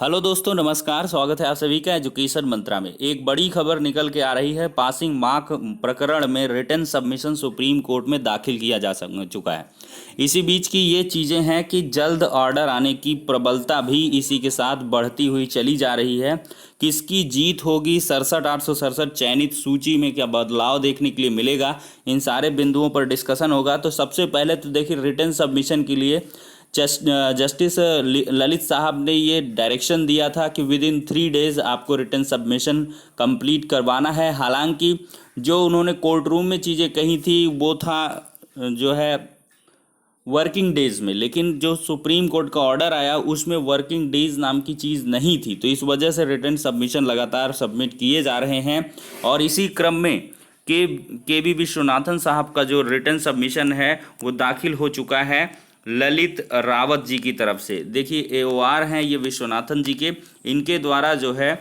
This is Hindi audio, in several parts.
हेलो दोस्तों, नमस्कार। स्वागत है आप सभी का एजुकेशन मंत्रा में। एक बड़ी खबर निकल के आ रही है। पासिंग मार्क प्रकरण में रिटन सबमिशन सुप्रीम कोर्ट में दाखिल किया जा चुका है। इसी बीच की ये चीज़ें हैं कि जल्द ऑर्डर आने की प्रबलता भी इसी के साथ बढ़ती हुई चली जा रही है। किसकी जीत होगी? 67,867 चयनित सूची में क्या बदलाव देखने के लिए मिलेगा? इन सारे बिंदुओं पर डिस्कशन होगा। तो सबसे पहले तो देखिए, रिटन सबमिशन के लिए जस्टिस ललित साहब ने ये डायरेक्शन दिया था कि विद इन 3 डेज आपको रिटन सबमिशन कंप्लीट करवाना है। हालांकि जो उन्होंने कोर्ट रूम में चीज़ें कही थी वो था जो है वर्किंग डेज में, लेकिन जो सुप्रीम कोर्ट का ऑर्डर आया उसमें वर्किंग डेज नाम की चीज़ नहीं थी। तो इस वजह से रिटन सबमिशन लगातार सबमिट किए जा रहे हैं। और इसी क्रम में के बी विश्वनाथन साहब का जो रिटन सबमिशन है वो दाखिल हो चुका है ललित रावत जी की तरफ से। देखिए, एओआर हैं ये विश्वनाथन जी के, इनके द्वारा जो है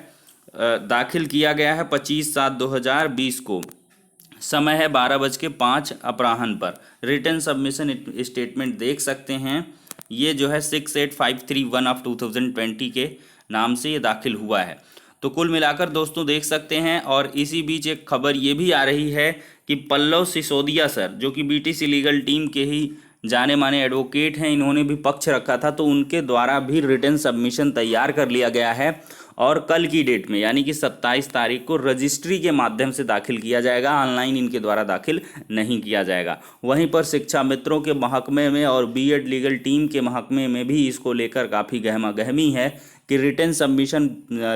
दाखिल किया गया है 25/7/2020 को। समय है 12:05 अपराह्न पर। रिटन सबमिशन स्टेटमेंट देख सकते हैं। ये जो है 68531 ऑफ 2020 के नाम से ये दाखिल हुआ है। तो कुल मिलाकर दोस्तों देख सकते हैं। और इसी बीच एक खबर ये भी आ रही है कि पल्लव सिसोदिया सर, जो कि बीटीसी लीगल टीम के ही जाने माने एडवोकेट हैं, इन्होंने भी पक्ष रखा था, तो उनके द्वारा भी रिटन सबमिशन तैयार कर लिया गया है। और कल की डेट में यानी कि 27 तारीख को रजिस्ट्री के माध्यम से दाखिल किया जाएगा। ऑनलाइन इनके द्वारा दाखिल नहीं किया जाएगा। वहीं पर शिक्षा मित्रों के महकमे में और बीएड लीगल टीम के महकमे में भी इसको लेकर काफ़ी गहमा गहमी है कि रिटन सबमिशन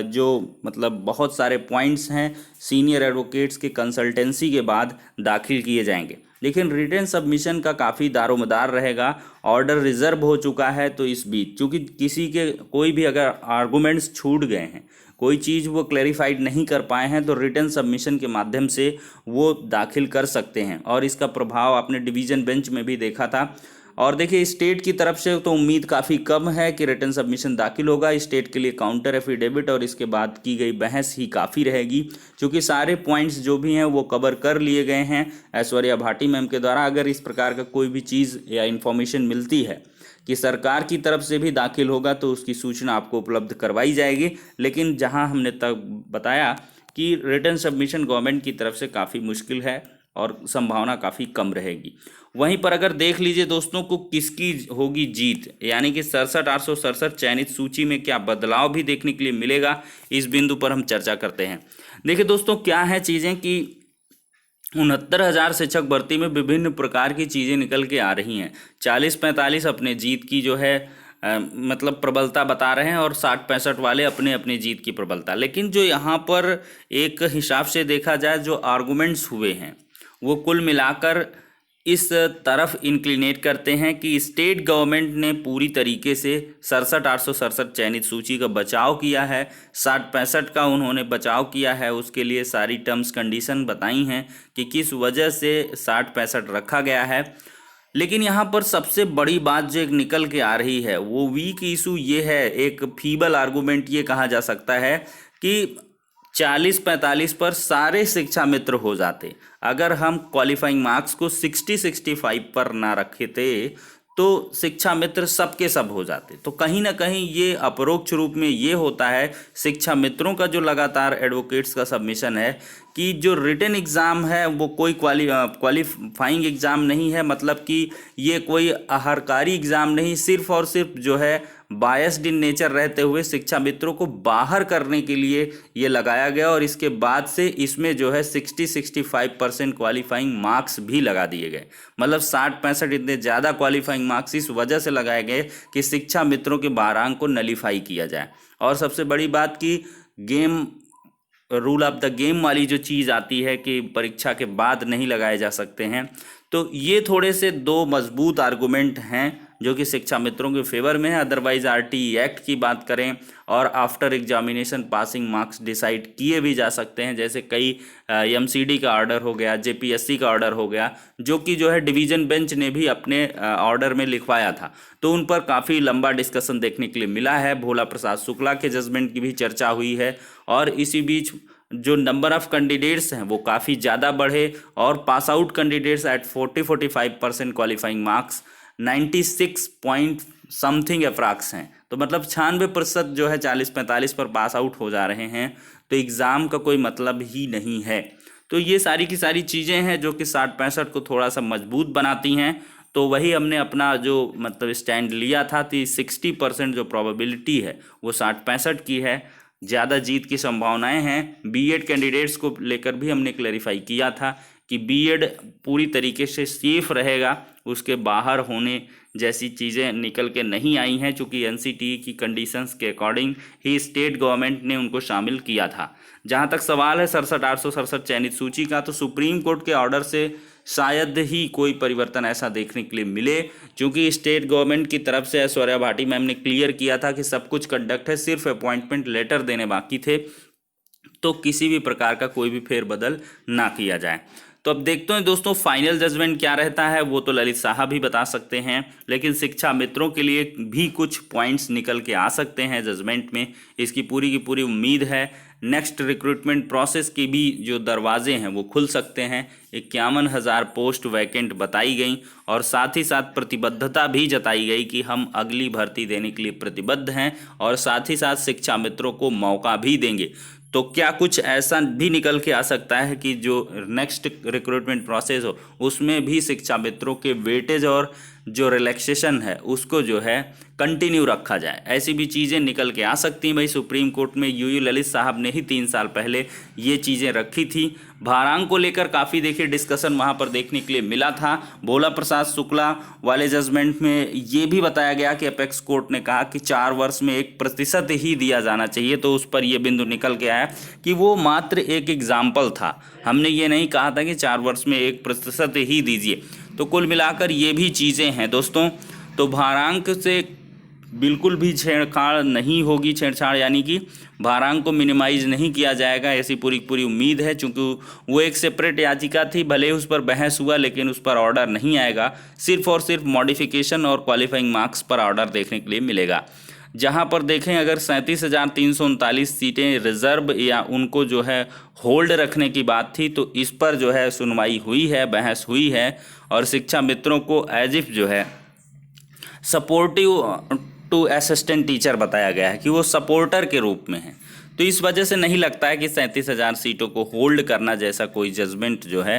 जो मतलब बहुत सारे पॉइंट्स हैं सीनियर एडवोकेट्स के कंसल्टेंसी के बाद दाखिल किए जाएंगे। लेकिन रिटन सबमिशन का काफ़ी दारोमदार रहेगा। ऑर्डर रिजर्व हो चुका है। तो इस बीच चूँकि किसी के कोई भी अगर आर्गूमेंट्स छूट गए हैं, कोई चीज़ वो क्लैरिफाइड नहीं कर पाए हैं, तो रिटन सबमिशन के माध्यम से वो दाखिल कर सकते हैं। और इसका प्रभाव आपने डिवीज़न बेंच में भी देखा था। और देखिए, स्टेट की तरफ से तो उम्मीद काफ़ी कम है कि रिटन सबमिशन दाखिल होगा। स्टेट के लिए काउंटर एफिडेविट और इसके बाद की गई बहस ही काफ़ी रहेगी, क्योंकि सारे पॉइंट्स जो भी हैं वो कवर कर लिए गए हैं ऐश्वर्या भाटी मैम के द्वारा। अगर इस प्रकार का कोई भी चीज़ या इन्फॉर्मेशन मिलती है कि सरकार की तरफ से भी दाखिल होगा तो उसकी सूचना आपको उपलब्ध करवाई जाएगी। लेकिन जहां हमने तक बताया कि रिटन सबमिशन गवर्नमेंट की तरफ से काफ़ी मुश्किल है और संभावना काफ़ी कम रहेगी। वहीं पर अगर देख लीजिए दोस्तों को किसकी होगी जीत, यानी कि 67,867 चयनित सूची में क्या बदलाव भी देखने के लिए मिलेगा, इस बिंदु पर हम चर्चा करते हैं। देखिए दोस्तों, क्या है चीज़ें कि 69,000 शिक्षक भर्ती में विभिन्न प्रकार की चीज़ें निकल के आ रही हैं। 40-45 अपने जीत की जो है मतलब प्रबलता बता रहे हैं और 60-65 वाले अपने अपनी जीत की प्रबलता। लेकिन जो यहाँ पर एक हिसाब से देखा जाए, जो आर्गूमेंट्स हुए हैं वो कुल मिलाकर इस तरफ इंक्लिनेट करते हैं कि स्टेट गवर्नमेंट ने पूरी तरीके से 67,867 चयनित सूची का बचाव किया है। 60-65 का उन्होंने बचाव किया है। उसके लिए सारी टर्म्स कंडीशन बताई हैं कि किस वजह से 60-65 रखा गया है। लेकिन यहाँ पर सबसे बड़ी बात जो एक निकल के आ रही है वो वीक इशू ये है, एक फीबल आर्गूमेंट ये कहा जा सकता है कि 40-45 पर सारे शिक्षा मित्र हो जाते। अगर हम क्वालिफाइंग मार्क्स को 60-65 पर ना रखे थे तो शिक्षा मित्र सबके सब हो जाते। तो कहीं ना कहीं ये अपरोक्ष रूप में ये होता है शिक्षा मित्रों का जो लगातार एडवोकेट्स का सबमिशन है कि जो रिटन एग्ज़ाम है वो कोई क्वालिफाइंग एग्ज़ाम नहीं है। मतलब कि ये कोई अहरकारी एग्ज़ाम नहीं, सिर्फ और सिर्फ जो है बायस्ड इन नेचर रहते हुए शिक्षा मित्रों को बाहर करने के लिए ये लगाया गया। और इसके बाद से इसमें जो है 60-65% क्वालिफाइंग मार्क्स भी लगा दिए गए। मतलब 60-65 इतने ज़्यादा क्वालिफाइंग मार्क्स इस वजह से लगाए गए कि शिक्षा मित्रों के 12 अंक को नलीफाई किया जाए। और सबसे बड़ी बात कि game rule of the game वाली जो चीज़ आती है कि परीक्षा के बाद नहीं लगाए जा सकते हैं, तो ये थोड़े से दो मजबूत आर्गूमेंट हैं जो कि शिक्षा मित्रों के फेवर में है। अदरवाइज आरटीई एक्ट की बात करें और after examination passing marks decide किए भी जा सकते हैं, जैसे कई एमसीडी का ऑर्डर हो गया, जेपीएससी का ऑर्डर हो गया, जो कि जो है डिवीज़न बेंच ने भी अपने ऑर्डर में लिखवाया था। तो उन पर काफ़ी लंबा डिस्कशन देखने के लिए मिला है। भोला प्रसाद शुक्ला के जजमेंट की भी चर्चा हुई है। और इसी बीच जो नंबर ऑफ़ कैंडिडेट्स हैं वो काफ़ी ज़्यादा बढ़े और pass out candidates at 40-45% qualifying marks 96 point something approx हैं। तो मतलब 96% जो है 40-45 पर पास आउट हो जा रहे हैं, तो एग्ज़ाम का कोई मतलब ही नहीं है। तो ये सारी की सारी चीज़ें हैं जो कि 60-65 को थोड़ा सा मजबूत बनाती हैं। तो वही हमने अपना जो मतलब स्टैंड लिया था कि 60% जो प्रोबेबिलिटी है वो 60-65 की है, ज़्यादा जीत की संभावनाएं हैं। बीएड कैंडिडेट्स को लेकर भी हमने क्लेरिफाई किया था कि बीएड पूरी तरीके से सेफ रहेगा, उसके बाहर होने जैसी चीज़ें निकल के नहीं आई हैं, चूँकि एनसीटीई की कंडीशंस के अकॉर्डिंग ही स्टेट गवर्नमेंट ने उनको शामिल किया था। जहाँ तक सवाल है 67,867 चयनित सूची का, तो सुप्रीम कोर्ट के ऑर्डर से शायद ही कोई परिवर्तन ऐसा देखने के लिए मिले, क्योंकि स्टेट गवर्नमेंट की तरफ से ऐश्वर्या भाटी मैम ने क्लियर किया था कि सब कुछ कंडक्ट है, सिर्फ अपॉइंटमेंट लेटर देने बाकी थे, तो किसी भी प्रकार का कोई भी फेरबदल ना किया जाए। तो अब देखते हैं दोस्तों फाइनल जजमेंट क्या रहता है, वो तो ललित साहब भी बता सकते हैं, लेकिन शिक्षा मित्रों के लिए भी कुछ पॉइंट्स निकल के आ सकते हैं जजमेंट में, इसकी पूरी की पूरी उम्मीद है। नेक्स्ट रिक्रूटमेंट प्रोसेस की भी जो दरवाजे हैं वो खुल सकते हैं। 51,000 पोस्ट वैकेंट बताई गई और साथ ही साथ प्रतिबद्धता भी जताई गई कि हम अगली भर्ती देने के लिए प्रतिबद्ध हैं और साथ ही साथ शिक्षा मित्रों को मौका भी देंगे। तो क्या कुछ ऐसा भी निकल के आ सकता है कि जो नेक्स्ट रिक्रूटमेंट प्रोसेस हो उसमें भी शिक्षा मित्रों के वेटेज और जो रिलैक्सेशन है उसको जो है कंटिन्यू रखा जाए, ऐसी भी चीज़ें निकल के आ सकती हैं। भाई सुप्रीम कोर्ट में यूयू ललित साहब ने ही 3 साल पहले ये चीज़ें रखी थी। भारांक को लेकर काफ़ी देखिए डिस्कशन वहाँ पर देखने के लिए मिला था। भोला प्रसाद शुक्ला वाले जजमेंट में ये भी बताया गया कि अपेक्स कोर्ट ने कहा कि 4 वर्ष में 1% ही दिया जाना चाहिए, तो उस पर यह बिंदु निकल के आया कि वो मात्र एक एग्जाम्पल था, हमने ये नहीं कहा था कि 4 वर्ष में 1% ही दीजिए। तो कुल मिलाकर ये भी चीज़ें हैं दोस्तों। तो भारांक से बिल्कुल भी छेड़छाड़ नहीं होगी, छेड़छाड़ यानी कि भारांक को मिनिमाइज नहीं किया जाएगा, ऐसी पूरी पूरी उम्मीद है। चूँकि वो एक सेपरेट याचिका थी, भले उस पर बहस हुआ लेकिन उस पर ऑर्डर नहीं आएगा, सिर्फ और सिर्फ मॉडिफिकेशन और क्वालिफाइंग मार्क्स पर ऑर्डर देखने के लिए मिलेगा। जहाँ पर देखें अगर 37,339 सीटें रिजर्व या उनको जो है होल्ड रखने की बात थी, तो इस पर जो है सुनवाई हुई है, बहस हुई है और शिक्षा मित्रों को एज इफ जो है सपोर्टिव टू असिस्टेंट टीचर बताया गया है कि वो सपोर्टर के रूप में है। तो इस वजह से नहीं लगता है कि 37,000 सीटों को होल्ड करना जैसा कोई जजमेंट जो है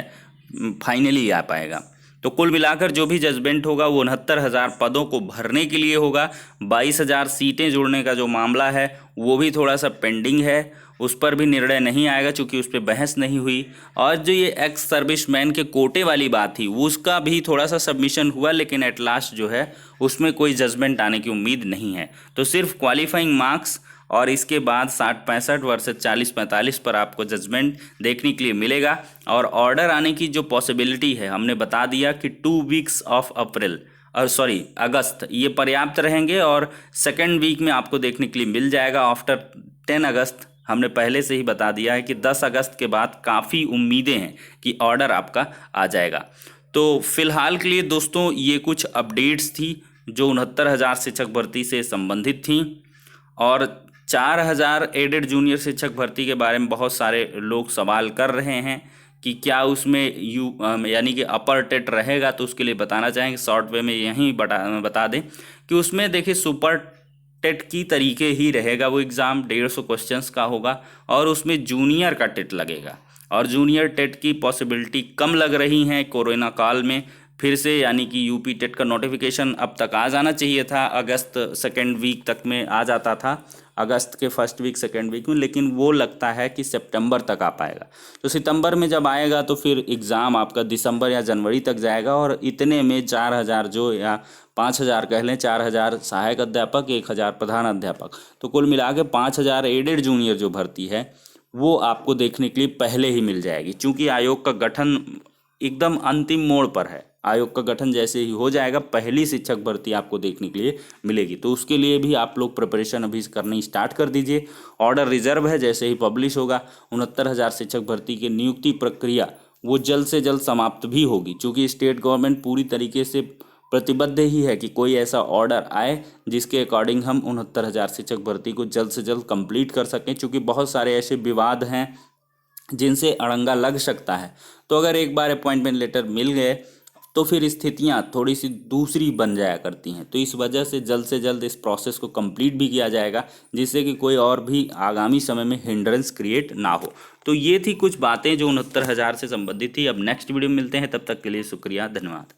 फाइनली आ पाएगा। तो कुल मिलाकर जो भी जजमेंट होगा वो 69,000 पदों को भरने के लिए होगा। 22,000 सीटें जोड़ने का जो मामला है वो भी थोड़ा सा पेंडिंग है, उस पर भी निर्णय नहीं आएगा चूँकि उस पर बहस नहीं हुई। और जो ये एक्स सर्विसमैन के कोटे वाली बात थी उसका भी थोड़ा सा सबमिशन हुआ, लेकिन एट लास्ट जो है उसमें कोई जजमेंट आने की उम्मीद नहीं है। तो सिर्फ क्वालिफाइंग मार्क्स और इसके बाद 60-65 वर्सेस 40-45 पर आपको जजमेंट देखने के लिए मिलेगा। और ऑर्डर आने की जो पॉसिबिलिटी है हमने बता दिया कि 2 वीक्स ऑफ अगस्त ये पर्याप्त रहेंगे और सेकेंड वीक में आपको देखने के लिए मिल जाएगा आफ्टर 10 अगस्त। हमने पहले से ही बता दिया है कि 10 अगस्त के बाद काफ़ी उम्मीदें हैं कि ऑर्डर आपका आ जाएगा। तो फिलहाल के लिए दोस्तों ये कुछ अपडेट्स थी जो 69,000 शिक्षक भर्ती से संबंधित थी। और 4,000 एडेड जूनियर शिक्षक भर्ती के बारे में बहुत सारे लोग सवाल कर रहे हैं कि क्या उसमें यानी कि अपर टेट रहेगा, तो उसके लिए बताना चाहेंगे शॉर्ट वे में यहीं बता दें कि उसमें देखिए सुपर टेट की तरीके ही रहेगा। वो एग्ज़ाम 150 क्वेश्चंस का होगा और उसमें जूनियर का टेट लगेगा और जूनियर टेट की पॉसिबिलिटी कम लग रही है कोरोना काल में फिर से, यानी कि यूपी टेट का नोटिफिकेशन अब तक आ जाना चाहिए था, अगस्त सेकेंड वीक तक में आ जाता था, अगस्त के फर्स्ट वीक सेकेंड वीक में, लेकिन वो लगता है कि सितंबर तक आ पाएगा। तो सितंबर में जब आएगा तो फिर एग्ज़ाम आपका दिसंबर या जनवरी तक जाएगा और इतने में 4,000 जो या 5,000 कह लें, 4,000 सहायक अध्यापक, 1,000 प्रधान अध्यापक, तो कुल मिला के 5,000 एडेड जूनियर जो भर्ती है वो आपको देखने के लिए पहले ही मिल जाएगी। चूँकि आयोग का गठन एकदम अंतिम मोड़ पर है, आयोग का गठन जैसे ही हो जाएगा पहली शिक्षक भर्ती आपको देखने के लिए मिलेगी। तो उसके लिए भी आप लोग प्रिपरेशन अभी करनी स्टार्ट कर दीजिए। ऑर्डर रिजर्व है, जैसे ही पब्लिश होगा 69,000 शिक्षक भर्ती की नियुक्ति प्रक्रिया वो जल्द से जल्द समाप्त भी होगी, क्योंकि स्टेट गवर्नमेंट पूरी तरीके से प्रतिबद्ध ही है कि कोई ऐसा ऑर्डर आए जिसके अकॉर्डिंग हम 69,000 शिक्षक भर्ती को जल्द से जल्द कंप्लीट कर सकें। चूँकि बहुत सारे ऐसे विवाद हैं जिनसे अड़ंगा लग सकता है। तो अगर एक बार अपॉइंटमेंट लेटर मिल गए तो फिर स्थितियां थोड़ी सी दूसरी बन जाया करती हैं। तो इस वजह से जल्द इस प्रोसेस को कंप्लीट भी किया जाएगा, जिससे कि कोई और भी आगामी समय में हिंड्रेंस क्रिएट ना हो। तो ये थी कुछ बातें जो 69,000 से संबंधित थी। अब नेक्स्ट वीडियो में मिलते हैं, तब तक के लिए शुक्रिया, धन्यवाद।